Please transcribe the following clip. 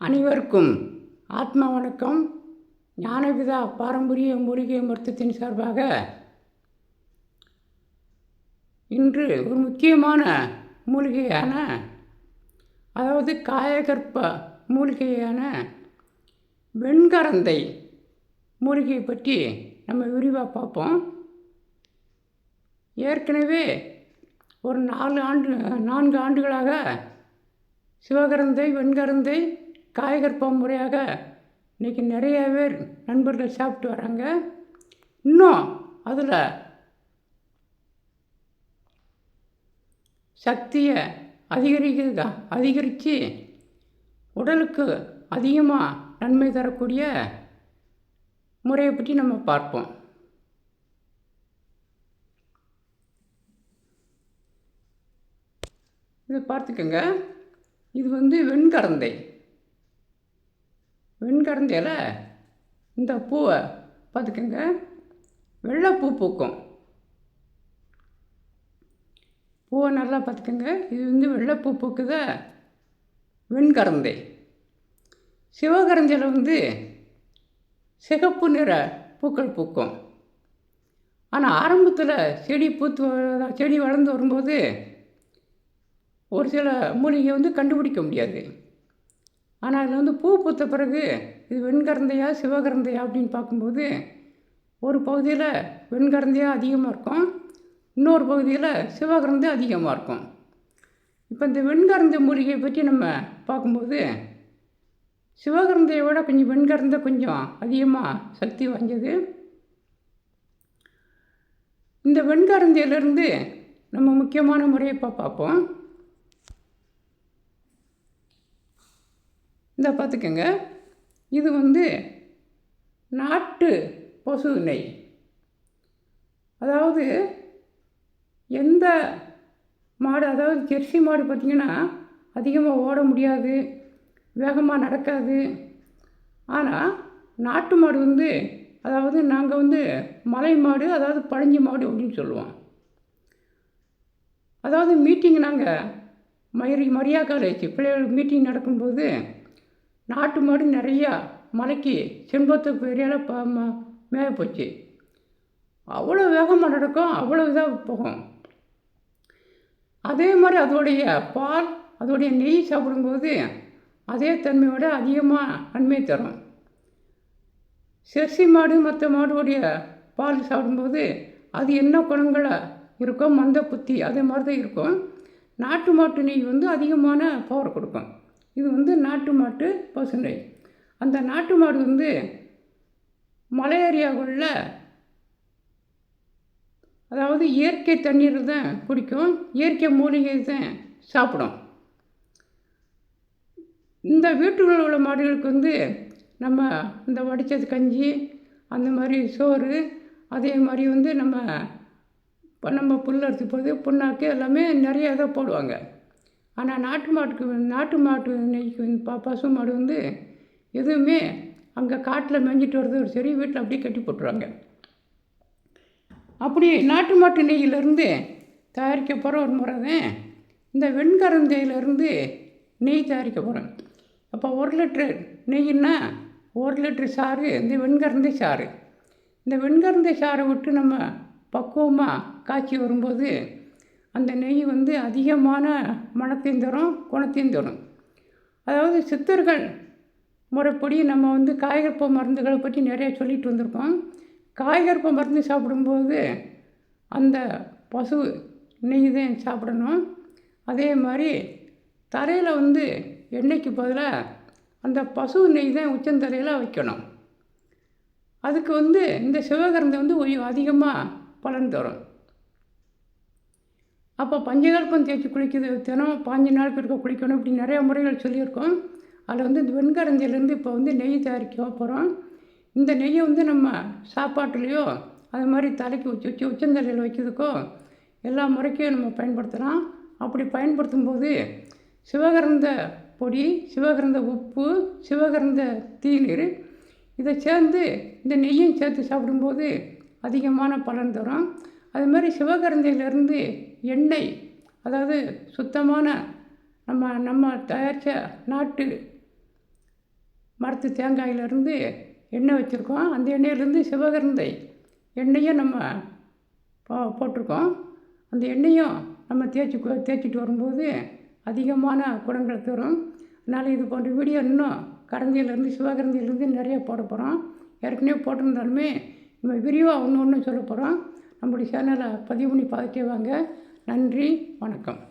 அனைவருக்கும் ஆத்மா வணக்கம். ஞானபிதா பாரம்பரிய மூலிகை மருத்துவத்தின் சார்பாக இன்று ஒரு முக்கியமான மூலிகையான, அதாவது காயகற்ப மூலிகையான வெண்கரந்தை மூலிகையை பற்றி நம்ம விரிவாக பார்ப்போம். ஏற்கனவே ஒரு 4 ஆண்டுகளாக சிவகரந்தை, வெண்கரந்தை, காயகற்பம் முறையாக இன்றைக்கி நிறைய பேர் நண்பர்கள் சாப்பிட்டு வராங்க. இன்னும் அதில் சக்தியை அதிகரித்து உடலுக்கு அதிகமாக நன்மை தரக்கூடிய முறையை பற்றி நம்ம பார்ப்போம். இதை பார்த்துக்கோங்க. இது வெண்கரந்தை. வெண்கரந்தையில் இந்த பூவை பார்த்துக்கோங்க. வெள்ளைப்பூ பூக்கும். பூவை நல்லா பார்த்துக்கோங்க. இது வெள்ளைப்பூ பூக்குத வெண்கரந்தை. சிவகரந்தையில் சிகப்பு நிற பூக்கள் பூக்கும். ஆனால் ஆரம்பத்தில் செடி வளர்ந்து வரும்போது ஒரு சில மூலிகை கண்டுபிடிக்க முடியாது. ஆனால் அதில் பூ பூத்த பிறகு இது வெண்கரந்தையா சிவகரந்தையா அப்படின்னு பார்க்கும்போது ஒரு பகுதியில் வெண்கரந்தையாக அதிகமாக இருக்கும், இன்னொரு பகுதியில் சிவகரந்தை அதிகமாக இருக்கும். இப்போ இந்த வெண்கரந்தை மூலிகையை பற்றி நம்ம பார்க்கும்போது சிவகரந்தையை விட கொஞ்சம் வெண்கரந்தை கொஞ்சம் அதிகமாக சக்தி வாய்ந்தது. இந்த வெண்கரந்தையிலேருந்து நம்ம முக்கியமான முறையை பார்ப்போம். இந்த பார்த்துக்கோங்க. இது நாட்டு பசு நெய். அதாவது எந்த மாடு, அதாவது ஜெர்சி மாடு பார்த்திங்கன்னா அதிகமாக ஓட முடியாது, வேகமாக நடக்காது. ஆனால் நாட்டு மாடு அதாவது நாங்கள் மலை மாடு, அதாவது பழஞ்சி மாடு அப்படின்னு சொல்லுவோம். அதாவது மீட்டிங் நாங்கள் மரியா காலேஜ் பிள்ளைகள் மீட்டிங் நடக்கும்போது நாட்டு மாடு நிறையா மலைக்கு செண்பத்து ஏரியாவில் மேய போச்சு. அவ்வளோ வேகமாக நடக்கும், அவ்வளோ இதாக போகும். அதே மாதிரி அதோடைய பால், அதோடைய நெய் சாப்பிடும்போது அதே தன்மையோட அதிகமாக நன்மை தரும். செர்சி மாடு மற்ற மாடுடைய பால் சாப்பிடும்போது அது என்ன குணங்களாக இருக்கும், மந்த புத்தி அதே மாதிரி தான் இருக்கும். நாட்டு மாட்டு நெய் அதிகமான பவர் கொடுக்கும். இது நாட்டு மாட்டு பசு நெய். அந்த நாட்டு மாடு மலை ஏரியாவுக்குள்ள, அதாவது இயற்கை தண்ணீர் தான் குடிக்கும், இயற்கை மூலிகை தான் சாப்பிடும். இந்த வீட்டுகளில் உள்ள மாடுகளுக்கு நம்ம இந்த வடித்தது கஞ்சி, அந்த மாதிரி சோறு, அதே மாதிரி நம்ம புல் அறுத்து போது புண்ணாக்கு எல்லாமே நிறைய இதை போடுவாங்க. ஆனால் நாட்டு மாட்டு நெய்க்கு பசு மாடு எதுவுமே அங்கே காட்டில் மேய்ஞ்சிட்டு வர்றது சரி, வீட்டில் அப்படியே கட்டி போட்டுருவாங்க. அப்படி நாட்டு மாட்டு நெய்யிலேருந்து தயாரிக்க போகிற ஒரு முறை தான் இந்த வெண்கரந்தையிலேருந்து நெய் தயாரிக்க போகிறோம். அப்போ 1 லிட்டரு நெய்யின்னா 1 லிட்டரு சாறு இந்த வெண்கரந்தை சாறு. இந்த வெண்கரந்தை சாறை விட்டு நம்ம பக்குவமாக காய்ச்சி வரும்போது அந்த நெய் அதிகமான மணத்தையும் தரும், குணத்தையும் தரும். அதாவது சித்தர்கள் முறைப்படி நம்ம காயகற்ப மருந்துகளை பற்றி நிறைய சொல்லிட்டு வந்திருக்கோம். காயகற்ப மருந்து சாப்பிடும்போது அந்த பசு நெய் தான் சாப்பிடணும். அதே மாதிரி தலையில் எண்ணெய்க்கு பதிலாக அந்த பசு நெய் தான் உச்சந்தலையில் வைக்கணும். அதுக்கு இந்த சிவகரந்தை அதிகமாக பலன் தரும். அப்போ பஞ்சகல்பம் தேய்ச்சி குளிக்கிறது, தினம் 5 நாளுக்கு இருக்க குளிக்கணும், இப்படி நிறைய முறைகள் சொல்லியிருக்கோம். அதில் இந்த வெண்கரந்தையிலேருந்து இப்போ நெய் தயாரிக்க போகிறோம். இந்த நெய்யை நம்ம சாப்பாட்டுலேயோ அது மாதிரி தலைக்கு உச்சந்தலையில் வைக்கிறதுக்கோ எல்லா முறைக்கும் நம்ம பயன்படுத்தலாம். அப்படி பயன்படுத்தும் போது சிவகரந்த பொடி, சிவகரந்த உப்பு, சிவகரந்த தீநீர் இதை சேர்ந்து இந்த நெய்யும் சேர்த்து சாப்பிடும்போது அதிகமான பலன் தரும். அது மாதிரி சிவகரந்தையிலேருந்து எண்ணெய், அதாவது சுத்தமான நம்ம தயாரித்த நாட்டு மரத்து தேங்காயிலேருந்து எண்ணெய் வச்சுருக்கோம். அந்த எண்ணெயிலேருந்து சிவகங்கை எண்ணெயும் நம்ம போட்டிருக்கோம். அந்த எண்ணெயும் நம்ம தேய்ச்சிட்டு வரும்போது அதிகமான குணங்களை தரும். அதனால் இது போன்ற வீடியோ இன்னும் கரந்தியிலேருந்து சிவகங்கையிலேருந்து நிறைய போட போகிறோம். ஏற்கனவே போட்டிருந்தாலுமே நம்ம விரிவாக ஒன்று சொல்ல போகிறோம். நம்முடைய சேனலை பதிவு பண்ணி பார்த்துட்டே வாங்க. நன்றி, வணக்கம்.